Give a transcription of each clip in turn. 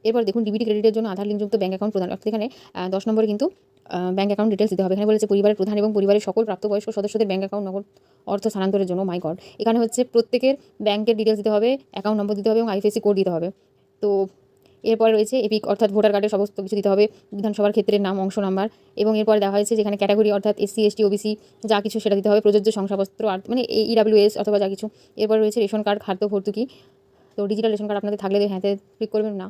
এরপর দেখুন ডিবিটি ক্রেডিটের জন্য আধার লিঙ্কযুক্ত ব্যাঙ্ক অ্যাকাউন্ট প্রদান, অর্থাৎ এখানে 10 নম্বরে কিন্তু ব্যাঙ্ক অ্যাকাউন্ট ডিটেলস দিতে হবে। এখানে বলেছে পরিবারের প্রধান এবং পরিবারের সকল প্রাপ্তবয়স্ক সদস্যদের ব্যাঙ্ক অ্যাকাউন্ট নগদ অর্থ স্থানান্তরের জন্য। মাই গড, এখানে হচ্ছে প্রত্যেকের ব্যাঙ্কের ডিটেলস দিতে হবে, অ্যাকাউন্ট নম্বর দিতে হবে এবং আইএফএসসি কোড দিতে হবে। তো এরপরে রয়েছে এপিক অর্থাৎ ভোটার কার্ডের সমস্ত কিছু দিতে হবে, বিধানসভার ক্ষেত্রের নাম, অংশ নাম্বার, এবং এরপরে দেওয়া হয়েছে যেখানে ক্যাটাগরি অর্থাৎ এসসি এসটি ওবিসি যা কিছু সেটা দিতে হবে, প্রযোজ্য শংসাপত্র আর মানে ইডাব্লিউএস অথবা যা কিছু। এরপর রয়েছে রেশন কার্ড, খাদ্য ভর্তুকি। তো ডিজিটাল রেশন কার্ড আপনাদের থাকলে হ্যাঁতে ক্লিক করবেন না,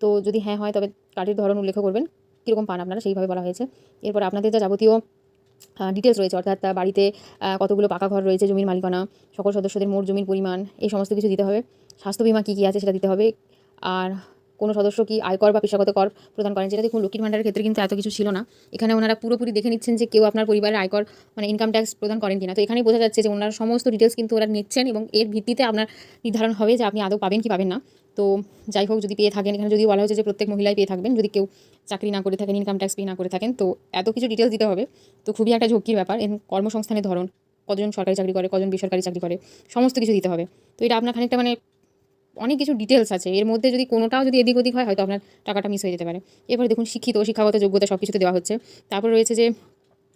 তো যদি হ্যাঁ হয় তবে কার্ডের ধরন উল্লেখ করবেন, কীরকম পান আপনারা সেইভাবে বলা হয়েছে। এরপর আপনাদের যা যাবতীয় ডিটেলস রয়েছে, অর্থাৎ বাড়িতে কতগুলো পাকা ঘর রয়েছে, জমির মালিকানা, সকল সদস্যদের মোট জমির পরিমাণ, এই সমস্ত কিছু দিতে হবে। স্বাস্থ্য বিমা কী কী আছে সেটা দিতে হবে। আর কোনো সদস্য কি আয়কর বা পেশাগত কর প্রদান করেন, যেটা দেখুন লক্ষ্মীর ভাণ্ডারের ক্ষেত্রে কিন্তু এত কিছু ছিল না। এখানে ওনারা পুরোপুরি দেখে নিচ্ছেন যে কেউ আপনার পরিবারের আয়কর মানে ইনকাম ট্যাক্স প্রদান করেন কিনা। তো এখানেই বোঝা যাচ্ছে যে ওনারা সমস্ত ডিটেলস কিন্তু ওরা নিচ্ছেন এবং এর ভিত্তিতে আপনার নির্ধারণ হবে যে আপনি আদৌ পাবেন কি পাবেন না। তো যাই হোক, যদি পেয়ে থাকেন, এখানে যদি বলা হয়েছে যে প্রত্যেক মহিলাই পেয়ে থাকবেন, যদি কেউ চাকরি না করে থাকেন, ইনকাম ট্যাক্স পে না করে থাকেন, তো এত কিছু ডিটেলস দিতে হবে। তো খুবই একটা ঝক্কির ব্যাপার। কর্মসংস্থানের ধরন, কতজন সরকারি চাকরি করে, কজন বেসরকারি চাকরি করে, সমস্ত কিছু দিতে হবে। তো এটা আপনার খানিকটা মানে অনেক কিছু ডিটেলস আছে, এর মধ্যে যদি কোনোটাও যদি এদিক ওদিক হয় হয়তো আপনার টাকাটা মিস হয়ে যেতে পারে। এরপরে দেখুন শিক্ষিত, শিক্ষাগত যোগ্যতা সব কিছুতে দেওয়া হচ্ছে। তারপর রয়েছে যে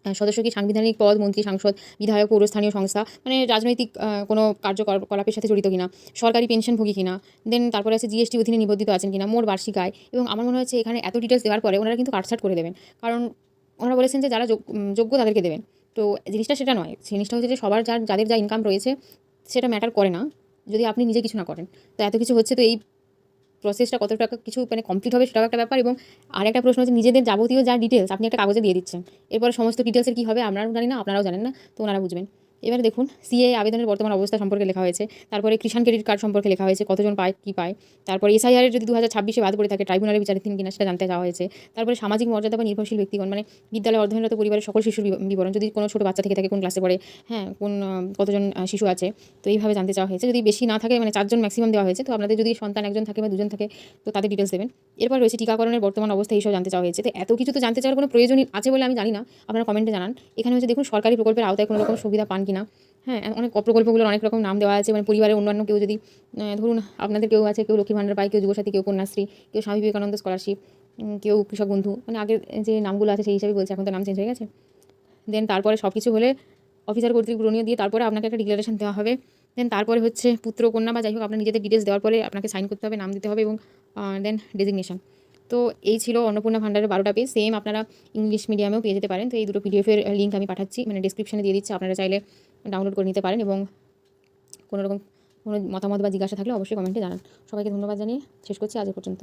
সদস্য কি সাংবিধানিক পদ, মন্ত্রী, সাংসদ, বিধায়ক, পৌরস্থানীয় সংস্থা মানে রাজনৈতিক কোনো কার্যকলাপের সাথে জড়িত কিনা, সরকারি পেনশনভোগী কিনা, দেন তারপরে আছে জিএসটি অধীনে নিবন্ধিত আছেন কিনা, মোট বার্ষিক আয়। এবং আমার মনে হচ্ছে এখানে এত ডিটেলস দেওয়ার পরে ওনারা কিন্তু কাটছাট করে দেবেন, কারণ ওনারা বলেছেন যে যারা যোগ্য তাদেরকে দেবেন। তো জিনিসটা সেটা নয়, জিনিসটা হচ্ছে যে সবার যাদের যা ইনকাম রয়েছে সেটা ম্যাটার করে না যদি আপনি নিজে কিছু না করেন। তো এত কিছু হচ্ছে, তো এই প্রসেসটা কত টাকা কিছু মানে কমপ্লিট হবে সেটাও একটা ব্যাপার। এবং আরেকটা প্রশ্ন হচ্ছে নিজেদের যাবতীয় যা ডিটেলস আপনি একটা কাগজে দিয়ে দিচ্ছেন, এরপরে সমস্ত ডিটেলসের কী হবে আমরাও জানি না, আপনারাও জানেন না, তো ওনারা বুঝবেন। এবারে দেখুন সিএ আবেদনের বর্তমান অবস্থা সম্পর্কে লেখা হয়েছে, তারপরে কিষাণ ক্রেডিট কার্ড সম্পর্কে লেখা হয়েছে, কতজন পায় কী পায়, তারপরে এসআইআর যদি 2026-এ বাদ পড়ে থাকে ট্রাইব্যুনালে বিচারাধীন কিনা সেটা জানতে চাওয়া হয়েছে, তারপরে সামাজিক মর্যাদা বা নির্ভরশীল ব্যক্তিগণ মানে বিদ্যালয়ে অধ্যয়নরত পরিবারের সকল শিশুর বিবরণ, যদি কোনো ছোটো বাচ্চা থেকে থাকে কোন ক্লাসে পড়ে, হ্যাঁ কোন কতজন শিশু আছে, তো এইভাবে জানতে চাওয়া হয়েছে। যদি বেশি না থাকে মানে 4 জন ম্যাক্সিমাম দেওয়া হয়েছে, তো আপনাদের যদি সন্তান 1 জন থাকে বা 2 জন থাকে তো তাদের ডিটেলস দেবেন। এরপর রয়েছে টিকাকরণের বর্তমান অবস্থা, এইসব জানতে চাওয়া হয়েছে। তো এত কিছু তো জানতে চাওয়ার কোনো প্রয়োজনই আছে বলে আমি জানি না, আপনারা কমেন্টে জানান। এখানে হচ্ছে দেখুন সরকারি প্রকল্পের আওতায় কোনো রকম সুবিধা পান কিনা, হ্যাঁ অনেক প্রকল্পগুলোর অনেক রকম নাম দেওয়া আছে, মানে পরিবারের অন্যান্য কেউ যদি ধরুন আপনাদের কেউ আছে, কেউ লক্ষ্মী ভাণ্ডার পায়, কেউ যুবসাথী, কেউ কন্যাশ্রী, কেউ স্বামী বিবেকানন্দ স্কলারশিপ, কেউ কৃষক বন্ধু, মানে আগের যে নামগুলো আছে সেই হিসাবে বলছে, এখন তো নাম চেঞ্জ হয়ে গেছে। দেন তারপরে সব কিছু হলে অফিসার কর্তৃক প্রণীয় দিয়ে তারপরে আপনাকে একটা ডিক্লারেশন দেওয়া হবে। দেন তারপরে হচ্ছে পুত্র কন্যা বা যাই হোক আপনার নিজেদের ডিটেলস দেওয়ার পরে আপনাকে সাইন করতে হবে, নাম দিতে হবে এবং দেন ডেজিগনেশন। তো এই ছিল অন্নপূর্ণা ভাণ্ডারের 12টা পেজ। সেম আপনারা ইংলিশ মিডিয়ামেও পেয়ে যেতে পারেন। তো এই দুটো পিডিএফের লিঙ্ক আমি পাঠাচ্ছি, মানে ডিসক্রিপশনে দিয়ে দিচ্ছি, আপনারা চাইলে ডাউনলোড করে নিতে পারেন। এবং কোনো রকম কোনো মতামত বা জিজ্ঞাসা থাকলে অবশ্যই কমেন্টে জানান। সবাইকে ধন্যবাদ জানিয়ে শেষ করছি আজ এ পর্যন্ত।